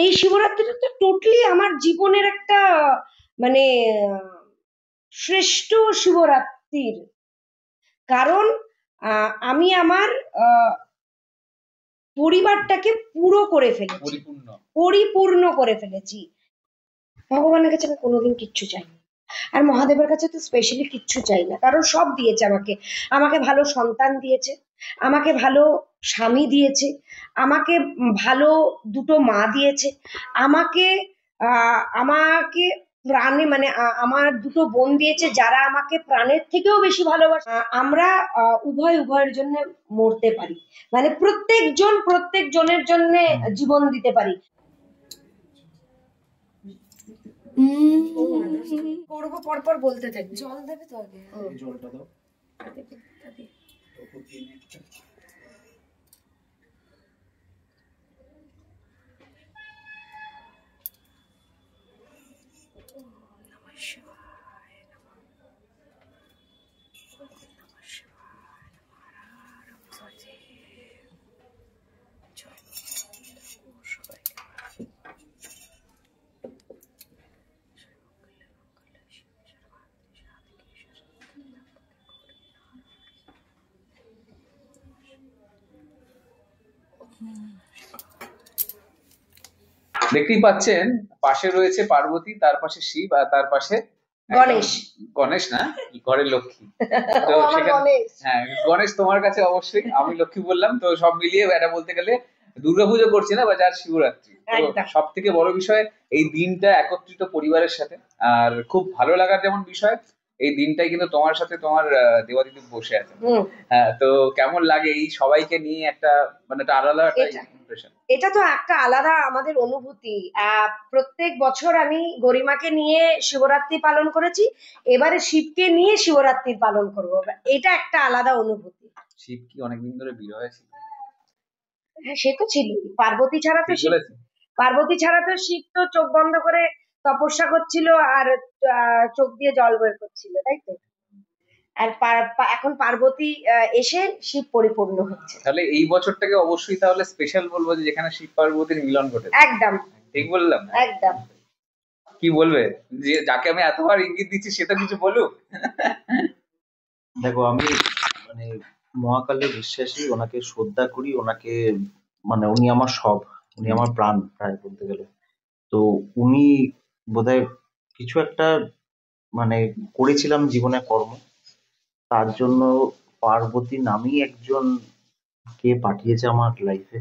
এই শিবরাত্রিটা তো টোটালি আমার জীবনের একটা মানে শ্রেষ্ঠ শিবরাত্রির কারণ আমি আমার পরিবারটাকে পুরো করে ফেলেছি, পরিপূর্ণ করে ফেলেছি। ভগবানের কাছে আমি কোনোদিন কিচ্ছু চাইনি, আর মহাদেবের কাছে তো স্পেশালি কিচ্ছু চাই না, কারণ সব দিয়েছে আমাকে। আমাকে ভালো সন্তান দিয়েছে, আমাকে ভালো স্বামী দিয়েছে, আমাকে ভালো দুটো মা দিয়েছে, আমাকে আমাকে প্রাণে মানে আমার দুটো বোন দিয়েছে যারা আমাকে প্রাণের থেকেও বেশি ভালোবাসে। আমরা উভয়ের জন্য মরতে পারি, মানে প্রত্যেক জনের জন্য জীবন দিতে পারি। করবো পরপর বলতে থাকি। জল দেবে তো আগে? জলটা দাও। দেখতেই পাচ্ছেন পাশে রয়েছে পার্বতী, তার পাশে শিব, আর তার পাশে গণেশ না, ঘরের লক্ষ্মী। তো সেখানে হ্যাঁ, গণেশ তোমার কাছে অবশ্যই, আমি লক্ষ্মী বললাম। তো সব মিলিয়ে এটা বলতে গেলে দুর্গাপুজো করছি না, বা যার শিবরাত্রি। সব থেকে বড় বিষয় এই দিনটা একত্রিত পরিবারের সাথে, আর খুব ভালো লাগার যেমন বিষয় এই দিনটাই কিন্তু তোমার সাথে তোমার দেবাদিদেব বসে আছে। হ্যাঁ, তো কেমন লাগে এই সবাইকে নিয়ে একটা মানে একটা আলাদা ইমপ্রেশন? এটা তো একটা আলাদা আমাদের অনুভূতি। প্রত্যেক বছর আমি গরিমাকে নিয়ে শিবরাত্রি পালন করেছি, এবারে শিবকে নিয়ে শিবরাত্রি পালন করব, এটা একটা আলাদা অনুভূতি। শিব কি অনেকদিন ধরে বিরহে ছিল? হ্যাঁ, সে তো ছিল। পার্বতী ছাড়া তো শিব তো চোখ বন্ধ করে তপস্যা করছিল আর চোখ দিয়ে জল বের করছিল, তাই তো? আর এখন পার্বতী এসে শিব পরিপূর্ণ হচ্ছে। তাহলে এই বছরটাকে অবশ্যই তাহলে স্পেশাল বলবো, যে যেখানে শিব পার্বতীর মিলন ঘটে। একদম ঠিক বললাম? একদম। কি বলবে, যে যাকে আমি এতবার ইঙ্গিত দিচ্ছি সেটা কিছু বলুক? দেখো, আমি মানে মহাকালের বিশ্বাসী, ওনাকে শ্রদ্ধা করি, ওনাকে মানে উনি আমার সব, উনি আমার প্রাণ প্রায় বলতে গেলে। তো উনি বোধহয় কিছু একটা মানে করেছিলাম জীবনে কর্ম, তার জন্য পার্বতী নামী একজন কে পাঠিয়েছে আমার লাইফে,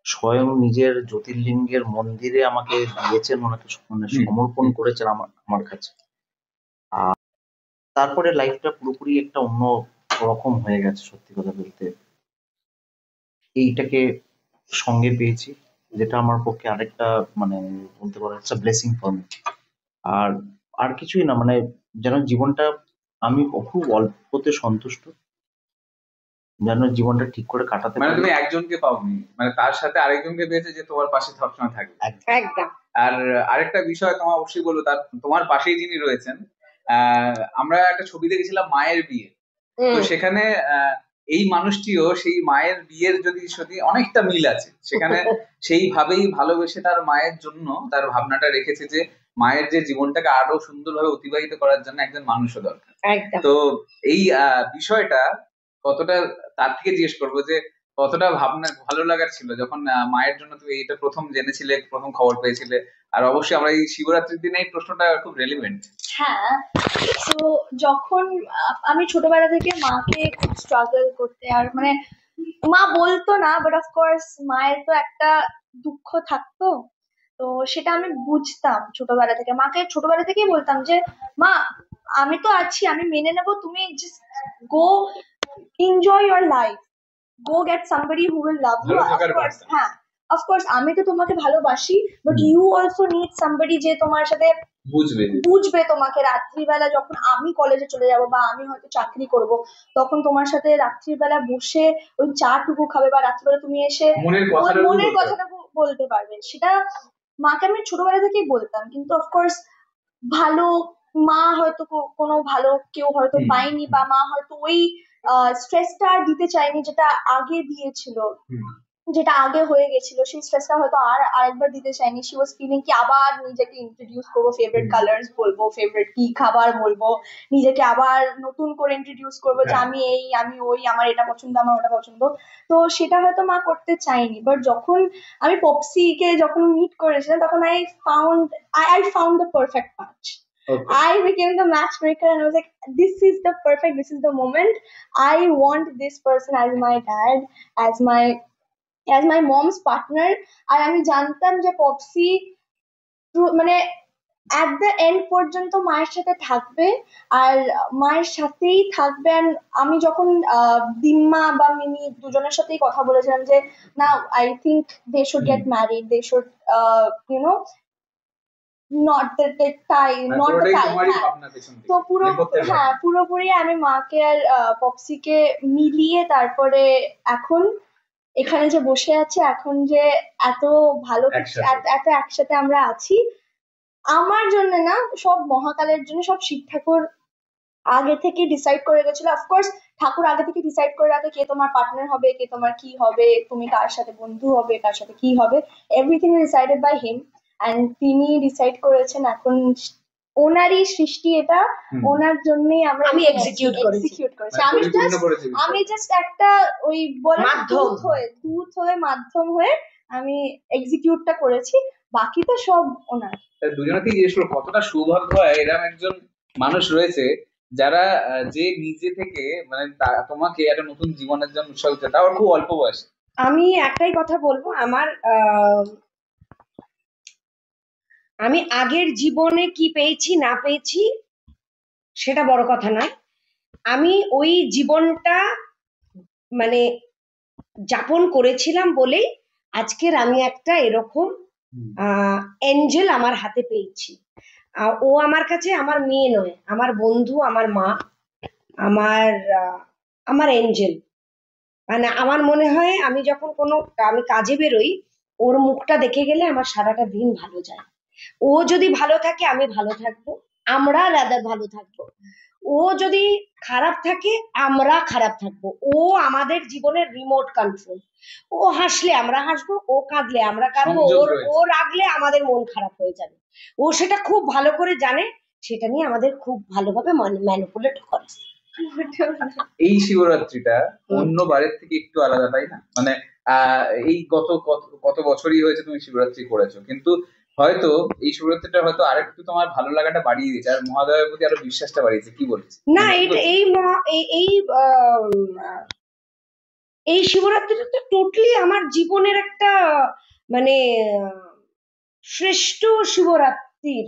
স্বয়ং নিজের জ্যোতির্লিঙ্গের মন্দিরে আমাকে দিয়েছেন, ওনাকে মানে সমর্পণ করেছেন আমার কাছে। আর তারপরে লাইফটা পুরোপুরি একটা অন্য রকম হয়ে গেছে। সত্যি কথা বলতে এইটাকে সঙ্গে পেয়েছি, যেটা আমার পক্ষে আরেকটা মানে বলতে পারো একটা ব্লেসিং ফর মি। আর আর কিছুই না, মানে যেন জীবনটা আমি খুব অল্পতে সন্তুষ্ট, যেন জীবনটা ঠিক করে কাটাতে মানে পারি। তুমি একজনকে পাওনি, মানে তার সাথে আরেকজনকে পেয়েছে যে তোমার পাশে সবসময় থাকবে। একদম। আর আরেকটা বিষয় তোমার অবশ্যই বলবো, তার তোমার পাশেই যিনি রয়েছেন, আমরা একটা ছবি দেখেছিলাম মায়ের বিয়ে, তো সেখানে এই মানুষটিও সেই মায়ের বিয়ের যদি সত্যি অনেকটা মিল আছে সেখানে। সেইভাবেই ভালোবেসে তার মায়ের জন্য তার ভাবনাটা রেখেছে যে মায়ের যে জীবনটাকে আরো সুন্দরভাবে অতিবাহিত করার জন্য একজন মানুষও দরকার। তো এই বিষয়টা কতটা, তার থেকে জিজ্ঞেস করবো যে কতটা ভাবনা ভালো লাগার ছিল যখন মায়ের জন্য তুমি এটা প্রথম জেনেছিলে, প্রথম খবর পেয়েছিলে? আর অবশ্যই আমরা এই শিবরাত্রির দিনে এই প্রশ্নটা খুব রেলিভেন্ট। হ্যাঁ, তো যখন আমি ছোটবেলা থেকে মাকে খুব স্ট্রাগল করতে, আর মানে মা বলতো না, বাট অফকোর্স মায়ের তো একটা দুঃখ থাকতো, তো সেটা আমি বুঝতাম ছোটবেলা থেকে। মাকে ছোটবেলা থেকেই বলতাম যে মা আমি তো আছি, আমি মেনে নেবো, তুমি just go enjoy your life, go get somebody who will love you. Of course হ্যাঁ, অফকোর্স আমি তো তোমাকে ভালোবাসি, but you also need somebody যে তোমার সাথে বুঝবে তোমাকে। রাত্রিবেলা যখন আমি কলেজে চলে যাব বা আমি হয়তো চাকরি করব, তখন তোমার সাথে রাত্রিবেলা বসে ওই চাটুকু খাবে, বা রাত্রিবেলা তুমি এসে মনের কথাটা বলতে পারবে। সেটা মাকে আমি ছোটবেলা থেকেই বলতাম, কিন্তু অফকোর্স ভালো মা হয়তো কোনো ভালো কেউ হয়তো পায়নি, বা মা হয়তো ওই স্ট্রেসটা আর দিতে চায়নি যেটা আগে দিয়েছিল। যেটা আগে হয়ে গেছিল সেই স্ট্রেসটা হয়তো আর আরেকবার দিতে চাইনি। শি ওয়াজ ফিলিং কি আবার নিজেকে ইন্ট্রোডিউস করবো, ফেভারিট কালার্স বলবো, ফেভারিট কি খাবার বলবো, নিজেকে আবার নতুন করে ইন্ট্রোডিউস করবো যে হ্যাঁ। আমি এই আমি ওই, আমার এটা পছন্দ আমার ওটা পছন্দ। তো সেটা হয়তো মা করতে চাইনি, বাট যখন আমি পপসিকে যখন মিট করেছিলাম তখন I found the perfect match. Okay. I became the matchmaker and I was like, this is the moment. I want this person as my dad, as my mom's partner. আর আমি জানতাম যে পপসি মানে at the end পর্যন্ত মায়ের সাথে থাকবে, আর মায়ের সাথেই থাকবে। And আমি যখন দিম্মা বা মিমি দুজনের সাথেই কথা বলেছিলাম যে না, I think they should get married, they should you know not the time, মানে not the পুরোটাই time. তোমারই হ্যাঁ। ভাবনা পেছন থেকে, তো পুরো নেপথ্যের হ্যাঁ ভাবনা। পুরোপুরি আমি মাকে আর পপসিকে মিলিয়ে তারপরে এখন এখানে যে বসে আছি, এখন যে এত ভালো একসাথে। এত একসাথে আমরা আছি, আমার জন্য না, সব মহাকালের জন্য, সব শিব ঠাকুর আগে থেকে ডিসাইড করে গেছিল। অফকোর্স ঠাকুর আগে থেকে ডিসাইড করে রাখে কে তোমার পার্টনার হবে, কে তোমার কি হবে, তুমি কার সাথে বন্ধু হবে, কার সাথে কি হবে, everything decided by him. And তিনি ডিসাইড করেছেন, এখন ওনারই সৃষ্টি এটা, ওনার জন্যই আমরা আমি execute করেছি। করেছি। মানে আমি পরিপূর্ণ জাস্ট করেছে একটা ওই বলে না, মাধ্যম। দূত হয়ে মাধ্যম হয়ে আমি এক্সিকিউটটা করেছি, বাকি তো সব ওনার। দুজনেকেই জিজ্ঞেস করো কতটা সৌভাগ্য হয় এরকম একজন মানুষ রয়েছে যারা যে নিজে থেকে মানে তোমাকে একটা নতুন জীবনের জন্য উৎসাহ দিচ্ছে, তাও খুব অল্প বয়সে। আমি একটাই কথা বলবো, আমি আগের জীবনে কি পেয়েছি না পেয়েছি সেটা বড় কথা নয়। আমি ওই জীবনটা মানে যাপন করেছিলাম বলেই আজকের আমি একটা এরকম এঞ্জেল আমার হাতে পেয়েছি। ও আমার কাছে আমার মেয়ে নয়, আমার বন্ধু, আমার মা, আমার এঞ্জেল। মানে আমার মনে হয় আমি যখন আমি কাজে বেরোই, ওর মুখটা দেখে গেলে আমার সারাটা দিন ভালো যায়। ও যদি ভালো থাকে আমি ভালো থাকবো, আমরা রাদার ভালো থাকবো। ও যদি খারাপ থাকে আমরা খারাপ থাকবো। ও আমাদের জীবনের রিমোট কন্ট্রোল। ও হাসলে আমরা হাসবো, ও কাঁদলে আমরা কাঁদবো, সংযোগ রয়েছে। ও রাগলে আমাদের মন খারাপ হয়ে যাবে। ও সেটা খুব ভালো করে জানে, সেটা নিয়ে আমাদের খুব ভালোভাবে ম্যানিপুলেট করে। এই শিবরাত্রিটা অন্য বারের থেকে একটু আলাদা, তাই না? মানে এই কত বছরই হয়েছে তুমি শিবরাত্রি করেছো, কিন্তু হয়তো এই শিবরাত্রিটা হয়তো আরেকটু তোমার ভালো লাগাটা বাড়িয়ে দিয়েছে, আর মহাদেবের প্রতি আরো বিশ্বাসটা বাড়িয়েছে। কি বলছিস? না, এই শিবরাত্রিটা তো টোটালি আমার জীবনের একটা মানে শ্রেষ্ঠ শিবরাত্রির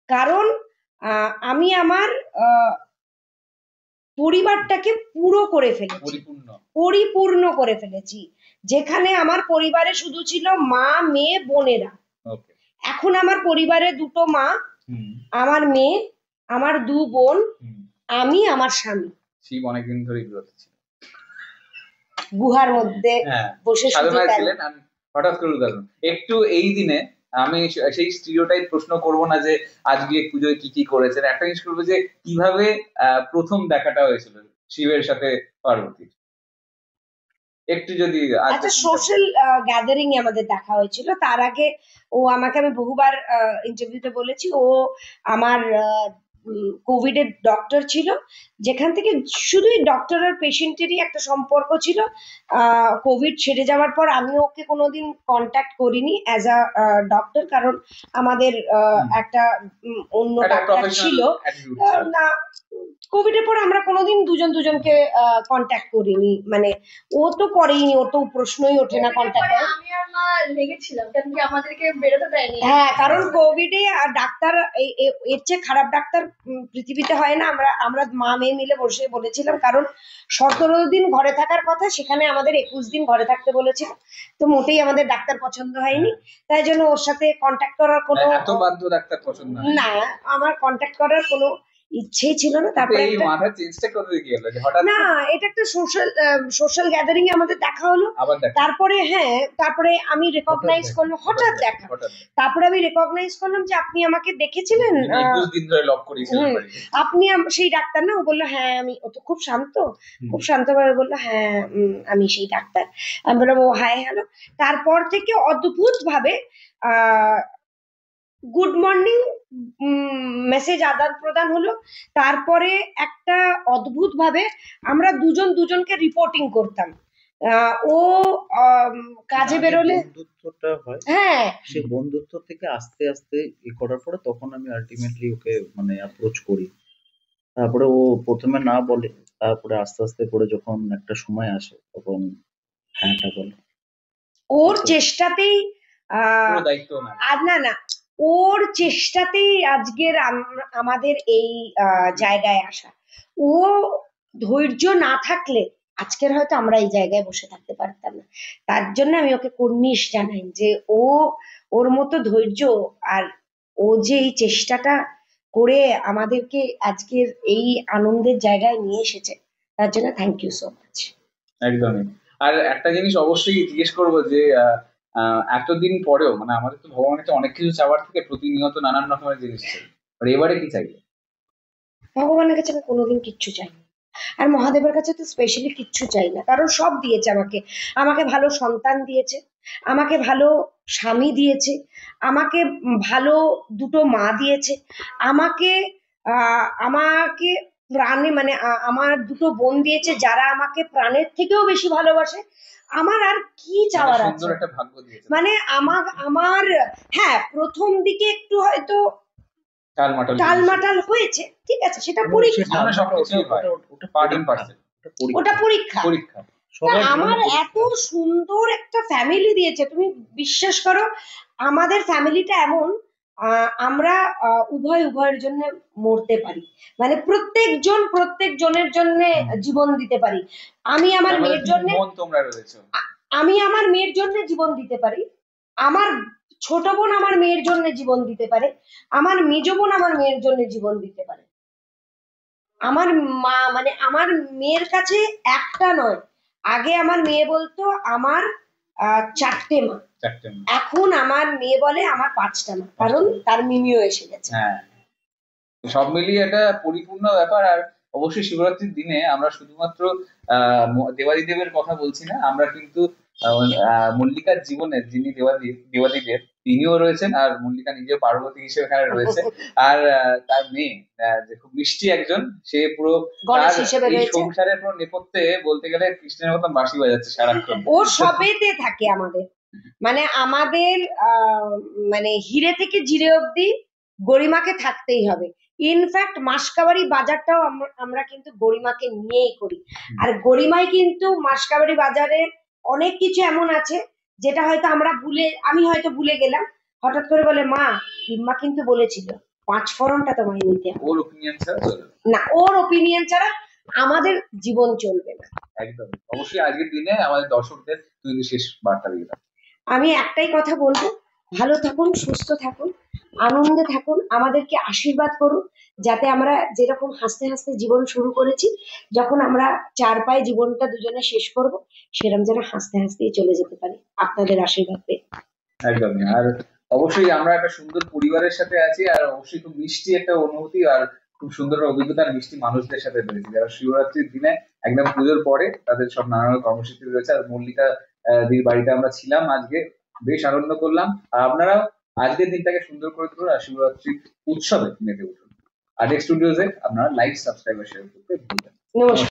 কারণ আমি আমার পরিবারটাকে পুরো করে ফেলেছি, পরিপূর্ণ করে ফেলেছি। যেখানে আমার পরিবারে শুধু ছিল মা, মেয়ে, বোনেরা, এখন আমার পরিবারে দুটো মা, আমার মেয়ে, আমার 2 বোন, আমি, আমার স্বামী। শিব অনেকদিন ধরে বিরত ছিল, গুহার মধ্যে বসে সাধনায় ছিলেন। হঠাৎ করে উদাহরণ একটু এই দিনে আমি সেই স্টিরিওটাইপ প্রশ্ন করব না যে আজকে পুজোয় কি কি করেছেন, একটা জিনিস করবো যে কিভাবে প্রথম দেখাটা হয়েছিল শিবের সাথে পার্বতীর, একটু যদি একটা সোশ্যাল গ্যাদারিং এ আমাদের দেখা হয়েছিল। তার আগে ও আমাকে, আমি বহুবার ইন্টারভিউতে বলেছি, ও আমার কোভিড এর ডক্টর ছিল, যেখান থেকে শুধুই ডক্টর আর পেশেন্টেরই একটা সম্পর্ক ছিল। কোভিড সেরে যাওয়ার পর আমি ওকে কোনোদিন কন্ট্যাক্ট করিনি অ্যাজ আ ডক্টর, কারণ আমাদের একটা অন্য ডাক্তার ছিল না। কোভিড এর পর আমরা কোনোদিন দুজনকে কন্ট্যাক্ট করিনি, মানে ও তো করেইনি, ও তো প্রশ্নই ওঠে না কন্ট্যাক্ট করার। আমি আর মা লেগেছিলাম, কারণ কি আমাদেরকে বেরোতে দেয়নি। হ্যাঁ, কারণ কোভিডে ডাক্তার এর চেয়ে খারাপ ডাক্তার পৃথিবীতে হয় না। আমরা মা মেয়ে মিলে বসে বলেছিলাম, কারণ 17 দিন ঘরে থাকার কথা, সেখানে আমাদের 21 দিন ঘরে থাকতে বলেছিল। তো মোটেই আমাদের ডাক্তার পছন্দ হয়নি, তাই জন্য ওর সাথে কন্ট্যাক্ট করার কোনো এত বাধ্য ডাক্তার পছন্দ না, আমার কন্ট্যাক্ট করার কোনো ইচ্ছেই ছিল না। তারপরে এই মাথার চেঞ্জটা কোথা থেকে এলো যে হঠাৎ না, এটা একটা সোশ্যাল গ্যাদারিং এ আমাদের দেখা হলো। আবার দেখা তারপরে তারপরে আমি রেকগনাইজ করলাম, হঠাৎ দেখা। তারপরে আমি রেকগনাইজ করলাম যে আপনি আমাকে দেখেছিলেন, 21 দিন ধরে লক করেছিলেন বাড়ি। আপনি সেই ডাক্তার না? ও বললো হ্যাঁ আমি। ও তো খুব শান্ত, খুব শান্তভাবে বললো হ্যাঁ আমি সেই ডাক্তার। আমি বললাম ও হাই হ্যালো। তারপর থেকে অদ্ভুত ভাবে গুড মর্নিং মেসেজ আদান প্রদান হলো। তারপরে একটা অদ্ভুত ভাবে আমরা দুজন দুজনকে রিপোর্টিং করতাম। ও কাজে বেরোলে বন্ধুত্বটা হয়, হ্যাঁ সে বন্ধুত্ব থেকে আস্তে আস্তে করার পরে তখন আমি আলটিমেটলি ওকে মানে অ্যাপ্রোচ করি। তারপরে ও প্রথমে না বলে, তারপরে আস্তে আস্তে করে যখন একটা সময় আসে তখন হ্যাঁটা বলে। ওর চেষ্টাতেই পুরো দায়িত্ব না। আর না, ওর চেষ্টাতেই আজকের আমাদের এই জায়গায় আসা। ও ধৈর্য না থাকলে আজকের হয়তো আমরা এই জায়গায় বসে থাকতে পারতাম না। তার জন্য আমি ওকে কুর্নিশ জানাই যে ওর মতো ধৈর্য আর ও যে এই চেষ্টাটা করে আমাদেরকে আজকের এই আনন্দের জায়গায় নিয়ে এসেছে, তার জন্য থ্যাংক ইউ সো মাচ। একদমই। আর একটা জিনিস অবশ্যই জিজ্ঞেস করবো যে এতদিন পরেও মানে আমাদের তো ভগবানের কাছে অনেক কিছু চাওয়ার থেকে প্রতিনিয়ত নানান রকমের জিনিস চাই, আর এবারে কি চাইবে? ভগবানের কাছে আমি কোনোদিন কিচ্ছু চাইনি, আর মহাদেবের কাছে তো স্পেশালি কিচ্ছু চাই না, কারণ সব দিয়েছে আমাকে। আমাকে ভালো সন্তান দিয়েছে, আমাকে ভালো স্বামী দিয়েছে, আমাকে ভালো দুটো মা দিয়েছে, আমাকে আমাকে প্রাণে মানে আমার দুটো বোন দিয়েছে যারা আমাকে প্রাণের থেকেও বেশি ভালোবাসে। আমার আর কি চাওয়ার আছে? সুন্দর একটা ভাগ্য দিয়েছে। মানে আমার হ্যাঁ প্রথম দিকে একটু হয়তো টালমাটাল হয়েছে, ঠিক আছে, সেটা পরীক্ষা, ওটা পরীক্ষা। আমার এত সুন্দর একটা ফ্যামিলি দিয়েছে, তুমি বিশ্বাস করো আমাদের ফ্যামিলিটা এমন আমরা উভয়ের জন্য মরতে পারি, মানে প্রত্যেকজনের জন্য জীবন দিতে পারি। আমি আমার মেয়ের জন্য জীবন দিতে পারি, আমার ছোট বোন আমার মেয়ের জন্য জীবন দিতে পারে, আমার মেজ বোন আমার মেয়ের জন্য জীবন দিতে পারে। আমার মা মানে আমার মেয়ের কাছে একটা নয়, আগে আমার মেয়ে বলতো আমার 4টে মা, এখন আমার মেয়ে বলে আমার 5টা মা, কারণ তার মিমিও এসে গেছে। হ্যাঁ, সব মিলিয়ে একটা পরিপূর্ণ ব্যাপার। আর অবশ্যই শিবরাত্রির দিনে আমরা শুধুমাত্র দেবাদিদেবের কথা বলছি না, আমরা কিন্তু মল্লিকার জীবনের যিনি দেবাদিদেব তিনিও রয়েছেন, আর মল্লিকা নিজেও পার্বতী হিসেবে এখানে রয়েছে। আর তার মেয়ে যে খুব মিষ্টি একজন, সে পুরো এই সংসারের পুরো নেপথ্যে বলতে গেলে কৃষ্ণের মতন বাঁশি বাজাচ্ছে সারাক্ষণ। ও সবেতে থাকে আমাদের, মানে আমাদের মানে হিরে থেকে জিরে অব্দি গরিমাকে থাকতেই হবে। ইনফ্যাক্ট মাসকাবাড়ি বাজারটাও আমরা কিন্তু গরিমাকে নিয়েই করি। আর গরিমায় কিন্তু মাসকাবাড়ি বাজারে অনেক কিছু এমন আছে যেটা হয়তো আমি হয়তো ভুলে গেলাম, হঠাৎ করে বলে মা হিম্মা কিন্তু বলেছিল 5 ফোড়নটা তোমায় নিতে হবে। ওর ওপিনিয়ন ছাড়া চলবে না, ওর ওপিনিয়ন ছাড়া আমাদের জীবন চলবে না। একদম। অবশ্যই আজকের দিনে আমাদের দর্শকদের তুই বিশেষ বার্তা দিয়ে দাও। আমি একটাই কথা বলবো, ভালো থাকুন, সুস্থ থাকুন, আনন্দে থাকুন, আমাদেরকে আশীর্বাদ করুন, যাতে আমরা যেরকম হাসতে হাসতে জীবন শুরু করেছি, যখন আমরা 4 পায়ে জীবনটা দুজনে শেষ করব, সেরকম যেন হাসতে হাসতেই চলে যেতে পারি আপনাদের আশীর্বাদ পেয়ে। একদমই। আর অবশ্যই আমরা একটা সুন্দর পরিবারের সাথে আছি, আর অবশ্যই খুব মিষ্টি একটা অনুভূতি আর খুব সুন্দর অভিজ্ঞতার মিষ্টি মানুষদের সাথে রয়েছে, যারা শিবরাত্রির দিনে একদম পুজোর পরে তাদের সব নানান কর্মসূচি রয়েছে। আর মল্লিকা দির বাড়িতে আমরা ছিলাম আজকে, বেশ আনন্দ করলাম। আর আপনারাও আজকের দিনটাকে সুন্দর করে তুলুন আর শিবরাত্রি উৎসবে মেতে উঠুন। আর নেক্সট স্টুডিওতে আপনারা লাইক, সাবস্ক্রাইব আর শেয়ার করতে ভুলবেন না। নমস্কার।